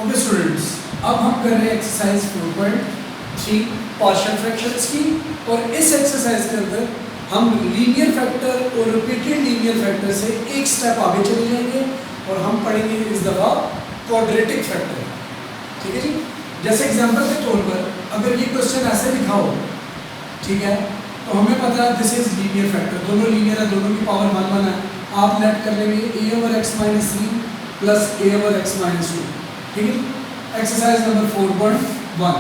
Okay students, अब हम कर रहे हैं एक्सरसाइज 4.3 पार्शियल फ्रैक्शंस की। और इस एक्सरसाइज के अंदर हम लीनियर फैक्टर और रिपीटेड लीनियर फैक्टर से एक स्टेप आगे चले जाएंगे और हम पढ़ेंगे इस दफा क्वाड्रेटिक फैक्टर। ठीक है जी। जैसे एग्जांपल के तौर पर अगर ये क्वेश्चन ऐसे लिखा हो, ठीक है, तो हमें पता है दिस इज लीनियर फैक्टर, दोनों लीनियर है, दोनों की पावर 1 1 है। आप लेट कर लेंगे a/x-3 प्लस a/x-2। ठीक है, एक्सरसाइज नंबर 4.1।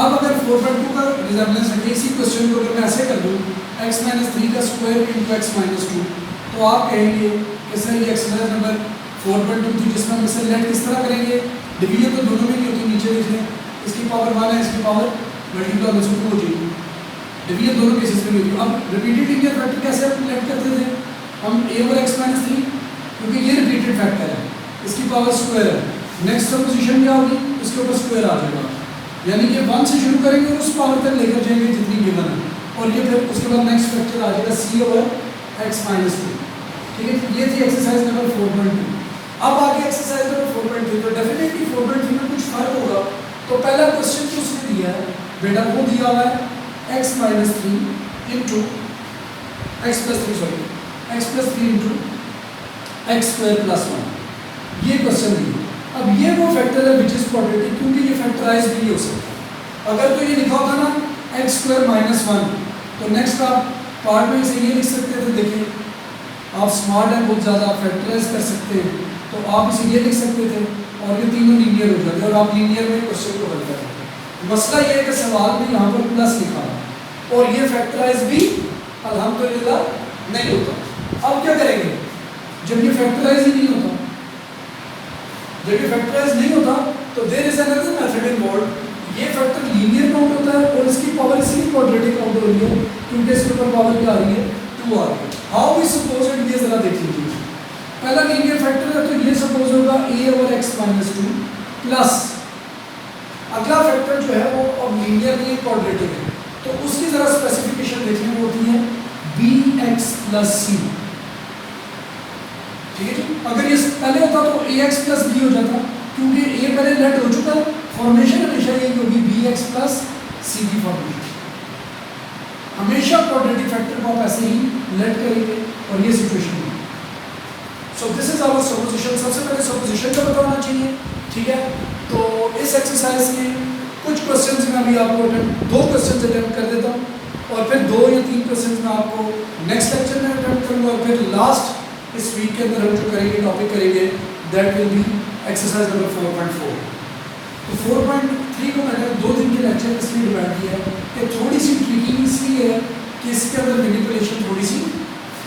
अब अगर 4.2 का रिजल्टेंस है, इसी क्वेश्चन को अगर मैं ऐसे कर दूं x-3 का स्क्वायर इंटू x-2, तो आप कहेंगे कि सर ये एक्सरसाइज नंबर 4.2 थी जिसमें हम इसे लेट किस तरह करेंगे। डिवीजन तो दोनों में नहीं होती, नीचे लिख लें, इसकी पावर 1 है, इसकी पावर मल्टीप्लाई में 2 हो जाएगी। डिवीजन दोनों केसेस में नहीं होती। अब रिपीटेड लीनियर फैक्टर कैसे हम लेट करते थे, हम a/x-3, क्योंकि ये रिपीटेड फैक्टर है, इसकी पावर स्क्वायर है, नेक्स्ट सपोजिशन क्या होगी, इसके ऊपर स्क्वायर आ जाएगा, यानी कि 1 से शुरू करेंगे और उस पावर तक लेकर जाएंगे जितनी गिवन है, और ये फिर उसके बाद नेक्स्ट फैक्टर आ जाएगा c/x-2। ठीक है, ये थी एक्सरसाइज नंबर 4.2। अब आगे एक्सरसाइज नंबर 4.3, तो डेफिनेटली 4.3 में कुछ फर्क होगा। तो पहला क्वेश्चन जो उसने दिया है बेटा, वो दिया हुआ है x-3 into x+3 into x² + 1, ये क्वेश्चन दिया। अब ये वो फैक्टर है विच इज क्वाड्रेटिक, क्योंकि ये फैक्टराइज भी हो सकता है। अगर तो ये लिखा होता ना x² - 1, तो नेक्स्ट आप पार्ट में इसे ये लिख सकते थे। देखिए आप स्मार्ट हैं बहुत ज़्यादा, आप फैक्टराइज कर सकते हैं, तो आप इसे ये लिख सकते थे और ये तीनों लीनियर हो जाते और आप लीनियर में क्वेश्चन को हल करते। मसला ये है कि सवाल में यहाँ पर प्लस लिखा है और ये फैक्टराइज भी अल्हम्दुलिल्लाह नहीं होता। अब क्या करेंगे जब ये फैक्टराइज ही नहीं होता, जब ये फैक्टराइज नहीं होता तो there is another method involved. ये फैक्टर लीनियर काउंट होता है और इसकी पावर इसलिए क्वाड्रेटिक काउंट हो रही है क्योंकि इसके ऊपर पावर क्या आ रही है, 2 आ रही है। हाउ वी सपोज इट, ये जरा देख लीजिए। पहला लीनियर फैक्टर है तो ये सपोज होगा a/x-2 प्लस अगला फैक्टर जो है वो अब लीनियर नहीं क्वाड्रेटिक है, तो उसकी जरा स्पेसिफिकेशन देखनी होती है bx + c। ठीक है जी। अगर ये पहले होता तो ax + b हो जाता, क्योंकि a पहले लेट हो चुका है, फॉर्मेशन हमेशा यही होगी bx + c की फॉर्मेशन। हमेशा क्वाड्रेटिक फैक्टर को आप ऐसे ही लेट करेंगे और ये सिचुएशन है। So this is our supposition. सबसे पहले सपोजिशन का बताना चाहिए। ठीक है, तो इस एक्सरसाइज के कुछ क्वेश्चंस में अभी आपको 2 क्वेश्चंस अटेम्प्ट कर देता हूँ और फिर 2 या 3 क्वेश्चंस में आपको नेक्स्ट लेक्चर में अटेम्प्ट करूँगा और फिर लास्ट इस वीक के अंदर हम जो करेंगे टॉपिक करेंगे that will be exercise number 4.4। तो 4.3 को मैंने 2 दिन के लेक्चर इसलिए डिवाइड किया है कि थोड़ी सी ट्रिकी इसलिए है कि इसके अंदर मैनिपुलेशन थोड़ी सी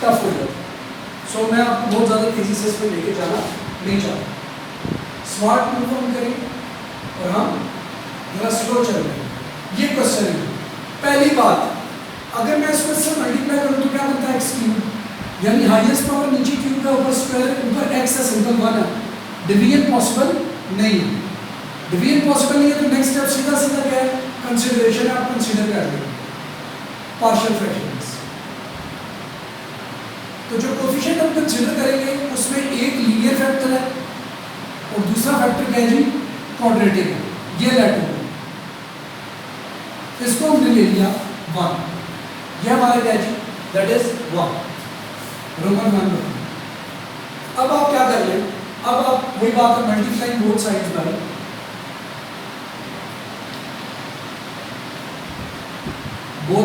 टफ हो जाती है। सो मैं आपको बहुत ज़्यादा तेज़ी से इसमें लेके जाना नहीं चाहता। स्मार्ट मूव हम करें और हम थोड़ा स्लो चल रहे हैं। ये क्वेश्चन है। पहली बात, अगर मैं इसको इससे मल्टीप्लाई करूँ तो क्या बनता है x3, यानी हाईएस्ट पावर नीचे क्यूब का ऊपर स्क्वायर, ऊपर x है, सिंपल 1 है। डिवीजन पॉसिबल नहीं है। डिवीजन पॉसिबल नहीं है तो नेक्स्ट स्टेप सीधा सीधा क्या है, कंसीडरेशन आप कंसीडर कर लेंगे पार्शियल फ्रैक्शंस। तो जो कोफिशिएंट हम कंसीडर करेंगे उसमें एक लीनियर फैक्टर है और दूसरा फैक्टर क्या है जी, क्वाड्रेटिक है। ये लेट हो, इसको हमने ले लिया 1, ये हमारा क्या है जी, दैट इज 1, रोमन 1। अब आप क्या कर लें, अब आप वही बात है मल्टीप्लाइंग बोथ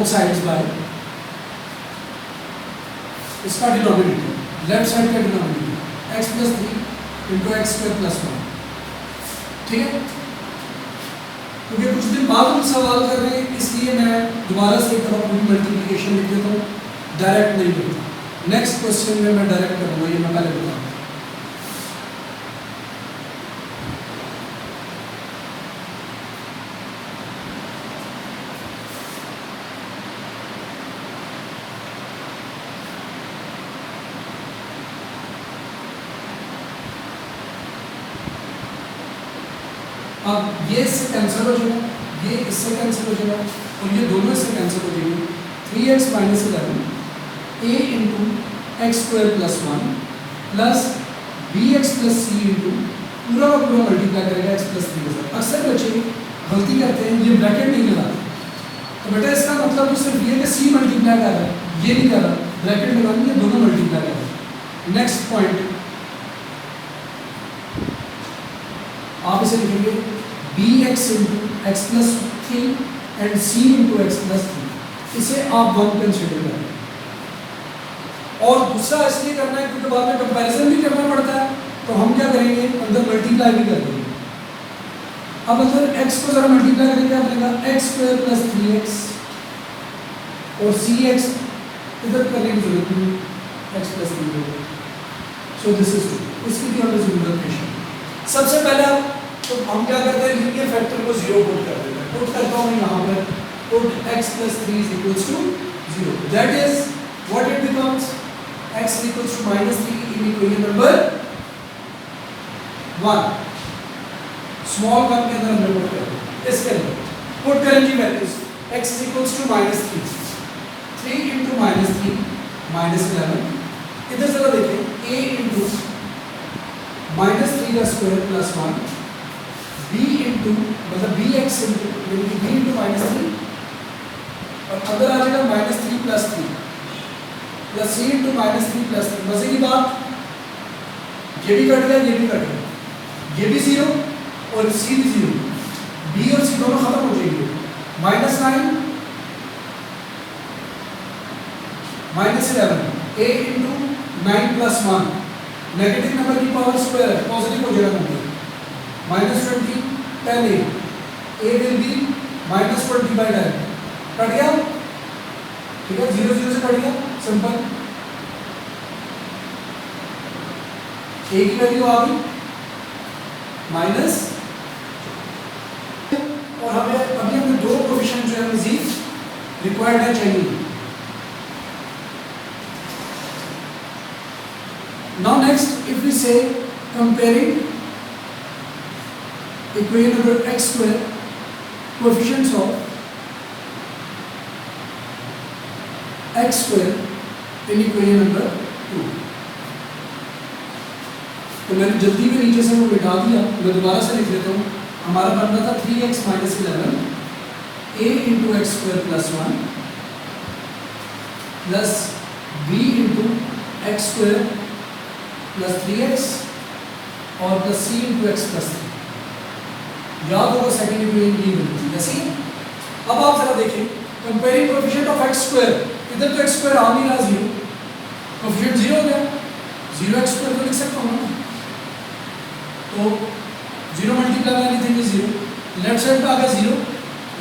साइड्स बाय इसका डिनोमिनेटर, लेफ्ट साइड का डिनोमिनेटर x+3 इंटू x² + 1। ठीक है, क्योंकि कुछ दिन बाद हम सवाल कर रहे हैं इसलिए मैं दोबारा से एक दफ़ा पूरी मल्टीप्लिकेशन लिख देता हूँ, डायरेक्ट नहीं लिखता। नेक्स्ट क्वेश्चन में मैं डायरेक्ट करूँगा, ये मैं पहले बताऊँ। अब ये इससे कैंसिल हो जाएगा, ये इससे कैंसिल हो जाएगा और ये दोनों इससे कैंसिल हो जाएंगे। 3x - 11 a into x² + 1 plus bx + c into पूरा का पूरा मल्टीप्लाई करेगा प्लस 3 के साथ। अक्सर बच्चे गलती करते हैं, ये ब्रैकेट नहीं लगाते, तो बेटा इसका मतलब तो सिर्फ ये कि सी मल्टीप्लाई कर रहा है, ये नहीं कर रहा, ब्रैकेट लगानी है, दोनों मल्टीप्लाई कर रहा है। नेक्स्ट पॉइंट आप इसे लिखेंगे B X into X plus 3 and C into X plus 3, इसे आप 1 कंसिडर करें। और दूसरा इसलिए करना है क्योंकि बाद में कंपैरिजन भी करना पड़ता है, तो हम क्या करेंगे, अंदर मल्टीप्लाई भी कर देंगे। अब अंदर x को जरा मल्टीप्लाई करेंगे, क्या बनेगा एक्स स्क्वायर प्लस 3x, और सी एक्स इधर करने की जरूरत नहीं, x plus 3। So this is इसकी भी हमें जरूरत नहीं। सबसे पहले तो हम क्या करते हैं, लीनियर फैक्टर को 0 पुट कर देते हैं। पुट करता हूँ यहाँ पर, put x plus 3 is equals to 0, that is what it becomes, x equals to -3 in equation number 1, small 1 के अंदर हमने पुट कर इसके अंदर पुट करेंगे values, x equals to -3, 3 into -3 -11, इधर जरा देखें a इंटू -3 का स्क्वायर प्लस 1, b इंटू मतलब bx इंटू यानी b इंटू -3, और अंदर आ जाएगा -3 plus 3 plus c into -3 plus 3। मजे की बात, ये भी कट गया, ये भी कट गया, ये भी 0 और c भी 0, b और c दोनों खत्म हो जाएंगे। -9 -11, a into 9 plus 1, negative number की पावर स्क्वायर है, पॉजिटिव हो जाएगा number, -20 10 a will be -20/10, cut गया, ठीक है, 0 0 से कट गया, सिंपल। a की वैल्यू आ गई माइनस, और हमें अभी हमें दो कोएफिशिएंट जो है मजीद रिक्वायर्ड है, चाहिए। Now next, if we say comparing equation number x square coefficients of x square in equation number 2, तो मैंने जल्दी में नीचे से वो मिटा दिया, मैं दोबारा से लिख लेता हूँ। हमारा बनना था 3x minus 11 a into x square plus 1 plus b into x square plus 3x और plus c into X plus 3। याद होगा सेकेंड इक्वेशन की वैल्यू जैसे। अब आप जरा देखें comparing coefficient of x square, इधर तो x स्क्वायर आ नहीं रहा 0, कोएफिशिएंट 0 हो गया, 0x स्क्वायर तो लिख सकता हूँ ना, तो 0 multiply by anything is 0, left side पे आ गया 0,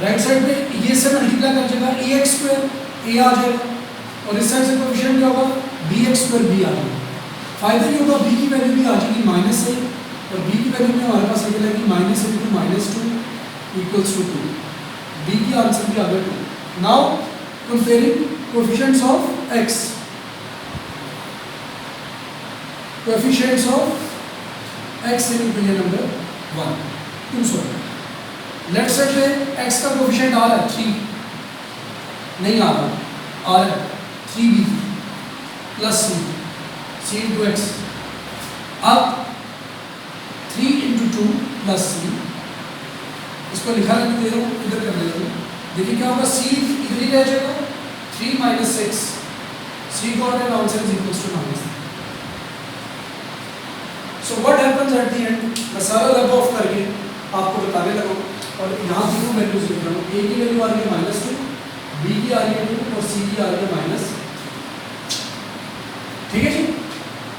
राइट साइड पे ये से मल्टीप्लाई कर जाएगा ax स्क्वायर a आ जाएगा, और इस साइड से कोएफिशिएंट क्या होगा bx स्क्वायर b आ जाएगा। फायदा ये होगा b की वैल्यू भी आ जाएगी माइनस से, और b की वैल्यू में हमारे पास निकल आएगी -2 इक्वल्स टू 2, b की आंसर भी आ गया 2। Now comparing coefficients of x, coefficients of x in equation number 1 2 sorry, left side पे x का कोएफिशिएंट आ रहा है 3, नहीं आ रहा, आ रहा है 3b plus c into x, अब 3 इंटू 2 प्लस c, इसको लिखा रहने दे रहा हूँ, इधर कर लेता हूँ। देखिए क्या होगा, c इधर ही रह जाएगा, 3 minus 6, c got an answer is equals to -3। So what happens at the end, मैं सारा रब ऑफ करके आपको बताने लगा हूँ, और यहाँ तीनों वैल्यूज लिख रहा हूँ। a की वैल्यू आ रही है -2, b की आ रही है 2 और c की आ रही है -, ठीक है जी।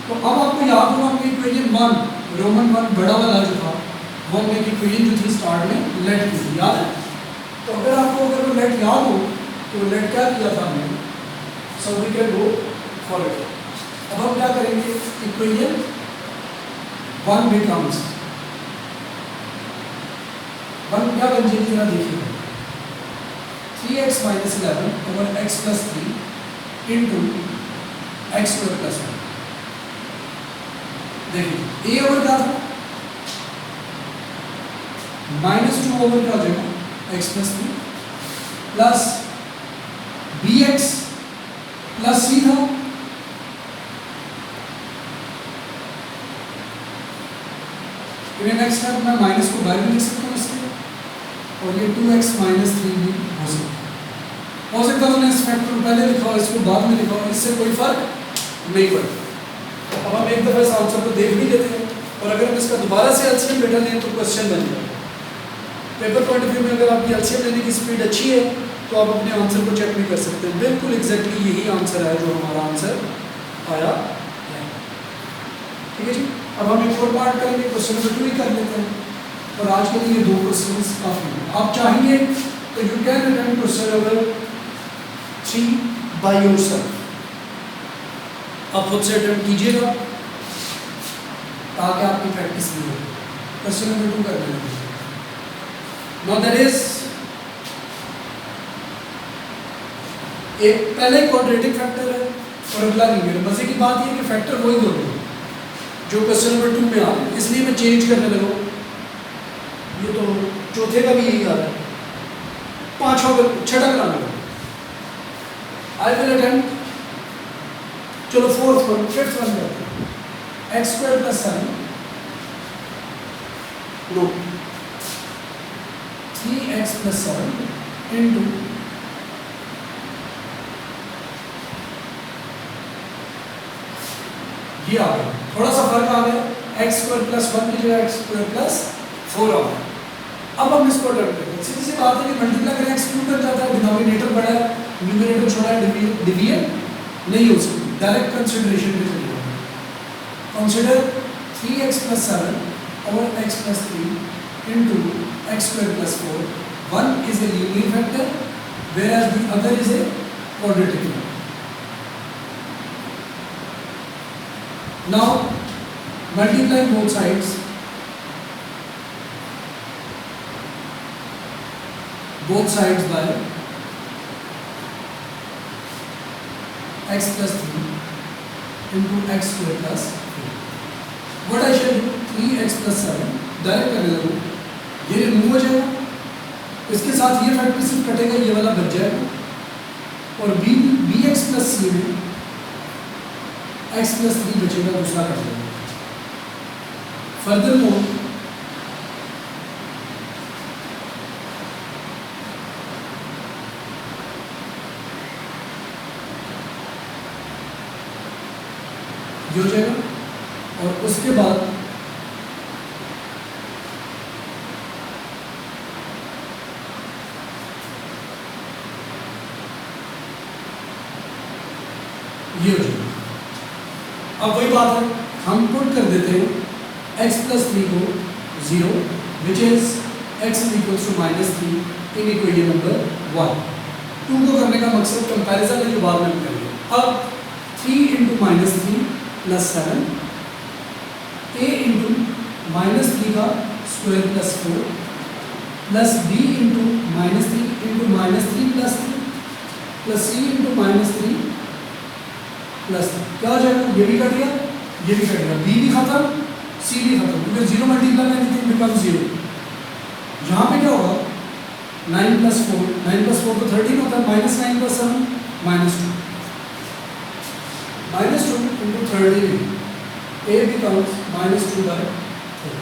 तो अब आपको याद होगा हमने इक्वेशन 1 रोमन 1 बड़ा वाला जो था, वो हमने इक्वेशन जो थी स्टार्ट में लेट की थी, याद है। तो अगर आपको अगर वो लेट याद हो तो लेट क्या किया था हमने, so we can go for it. अब हम क्या करेंगे, इक्वेशन 1 बिकम्स 1 क्या बन जाएगी जरा देखिए, 3x minus 11 over x plus 3 into x square plus 1। देखिए a ओवर क्या था, -2 ओवर क्या हो जाएगा x plus 3 plus bx plus c था, नेक्स्ट स्टेप मैं माइनस को बाहर भी लिख और ये 2x माइनस 3 भी हो सकता है हमने इस फैक्टर को पहले लिखा और इसको बाद में लिखा और इससे कोई फर्क नहीं पड़ता। अब हम एक दफ़ा इस आंसर को देख भी लेते हैं और अगर हम इसका दोबारा से एलसीएम बेटा लें तो क्वेश्चन बन जाएगा। पेपर पॉइंट ऑफ व्यू में अगर आपकी एलसीएम लेने की स्पीड अच्छी है तो आप अपने आंसर को चेक भी कर सकते हैं। बिल्कुल एग्जैक्टली यही आंसर है जो हमारा आंसर आया है। ठीक है जी, अब हम एक और पार्ट करेंगे, क्वेश्चन नंबर 2 ही कर लेते हैं और आज के लिए 2 क्वेश्चंस काफी हैं। आप चाहेंगे तो you can attempt question number 3 by yourself. आप खुद से अटेम्प्ट कीजिएगा ताकि आपकी प्रैक्टिस भी हो। क्वेश्चन नंबर 2 कर लेंगे। नाउ दैट इज एक पहले क्वाड्रेटिक फैक्टर है और अगला लीनियर। मजे की बात यह कि फैक्टर वही दोनों जो क्वेश्चन नंबर 2 में आ रहे हैं, इसलिए मैं चेंज करने लगा। ये तो चौथे का भी यही आ रहा है, पांचवा का छठा कराने लगा। आई विल अटेम्प्ट, चलो फिफ्थ वन करते हैं। X square plus 7 no 3x plus 7 into ये आ गया, थोड़ा सा फर्क आ गया। एक्स स्क्वायर प्लस 1 की जगह एक्स स्क्वायर प्लस 4 आ गया। अब हम इसको अटेम्प्ट करते हैं। सीधी सी बात है कि मल्टीप्लाई करें एक्स क्यूब बन जाता है, डिनोमिनेटर बड़ा है, न्यूमरेटर छोटा है, डिवीजन नहीं हो सकती। डायरेक्ट कंसीडरेशन में चलिए। कंसीडर 3x प्लस 7 और x plus 3 into x square plus 4। One is a linear factor whereas the other is a quadratic factor. Now multiply both sides. Both sides by x plus 3 into x square plus 4. What I shall do? 3x plus 7 direct करने लगूँ, ये remove हो जाएगा, इसके साथ ये factor सिर्फ कटेगा, ये वाला बच जाएगा और बी एक्स प्लस सी में x प्लस 3 बचेगा, दूसरा कट जाएगा। फर्दरमोर ये हो जाएगा और उसके बाद ये हो जाएगा। अब वही बात है, हम पुट कर देते हैं x प्लस 3 को 0 which is x is equals to -3 in equation number 1। 2 को करने का मकसद कंपैरिजन है जो बाद में हम करेंगे। अब 3 इंटू -3 प्लस 7 a इंटू -3 का square plus 4 plus b into -3 into -3 plus 3 plus c into -3 plus क्या हो जाएगा, ये भी कट गया, ये भी कट गया, b भी खत्म, c भी खत्म, क्योंकि 0 मल्टीप्लाई एनीथिंग बिकम 0। यहाँ पे क्या होगा 9 प्लस 4, 9 प्लस 4 तो 13 होता है, -9 plus 7 -2, -2 into 13 a becomes -2 by 30,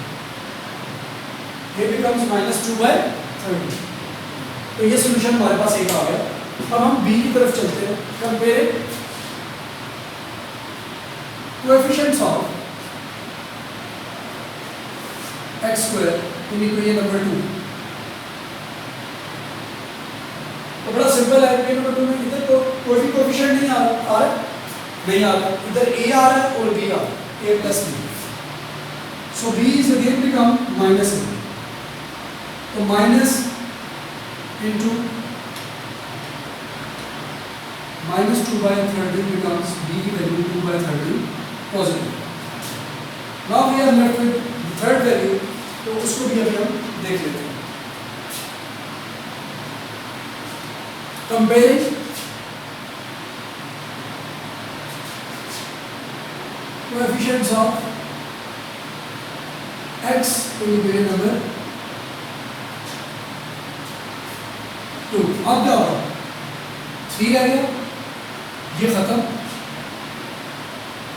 a becomes -2 by 30। तो ये सोल्यूशन हमारे पास एक आ गया। अब हम b की तरफ चलते हैं। Compare coefficients of x square in equation number 2। तो बड़ा सिंपल है, इक्वेशन नंबर 2 में इधर तो कोई भी कोएफिशिएंट नहीं आ रहा, नहीं आ रहा, इधर a आ रहा है और b आ रहा है, a plus b। So b is again become minus a, तो minus into -2 by 30 becomes b की वैल्यू 2 by 30 positive. Now we are left with third value, तो उसको भी अभी हम देख लेते हैं। Comparing coefficients of x in equation number 2। अब क्या होगा, 3 रह गया, ये खत्म।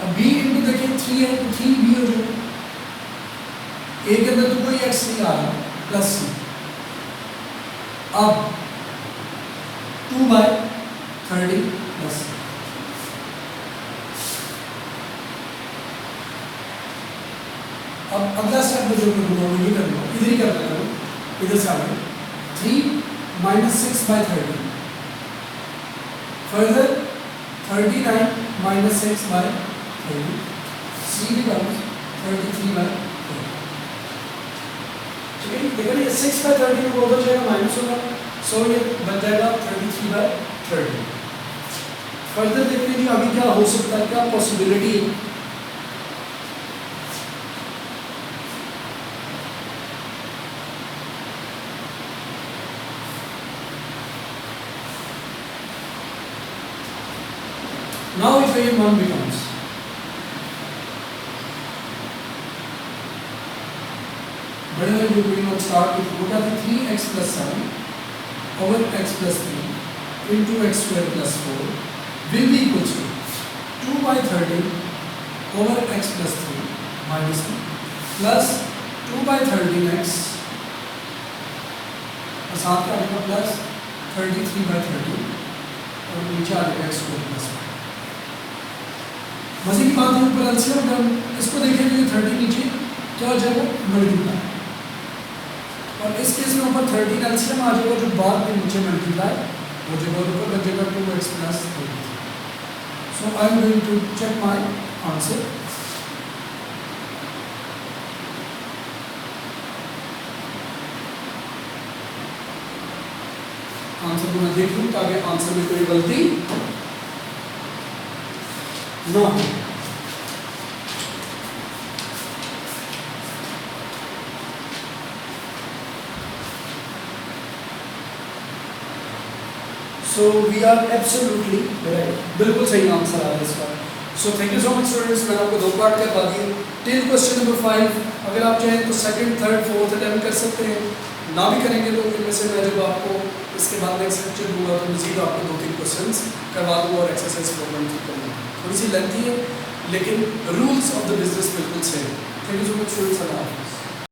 अब b इंटू देखिए 3 है तो 3 b हो जाएगा, a के अंदर तो कोई x नहीं आ रहा, प्लस c, अब 2/30 प्लस, अब अगला स्टेप में जो करूँगा वो ये करूँगा, इधर ही करना करूँ, इधर से आगे 3 - 6/30, further 39 - 6/30, C becomes 33/4। ठीक है, देखो ये 6/30 में बोल जाएगा माइनस होगा, सो ये बन जाएगा 33/30। फर्दर देखते हैं अभी क्या हो सकता है, क्या पॉसिबिलिटी है। Now equation 1 becomes whenever you will start with what are the 3x plus 7 over x plus 3 into x square plus 4 will be equals to 2/30 over x plus 3 minus 2 plus 2/13x और साथ का आएगा plus 33/30 और नीचे आ जाएगा x square plus 4। मजे की बात है ऊपर एलसीएम हम इसको देखेंगे तो 30 नीचे क्या हो जाएगा मल्टीप्लाई, और इस केस में ऊपर 13 एलसीएम आ जाएगा जो बाद में नीचे मल्टीप्लाई हो जाएगा, ऊपर बन जाएगा 2x plus 3। So I am going to check my answer. Answer को मैं देख लूँ ताकि आंसर में कोई गलती ना हो। So we are absolutely right, बिल्कुल सही आंसर आ रहा है इसका। So thank you so much students, मैंने आपको 2 पार्ट करवा दिए टिल क्वेश्चन नंबर 5। अगर आप चाहें तो सेकंड, थर्ड, फोर्थ अटेम्प्ट कर सकते हैं, ना भी करेंगे तो इनमें से मैं जब आपको इसके बाद नेक्स्ट लेक्चर दूंगा तो मजीद आपको 2-3 क्वेश्चंस करवा दूँगा और एक्सरसाइज 4.2 करना। थोड़ी सी लेंथी है लेकिन रूल्स ऑफ द बिजनेस बिल्कुल same. Thank you so much students, अल्लाह हाफिज़।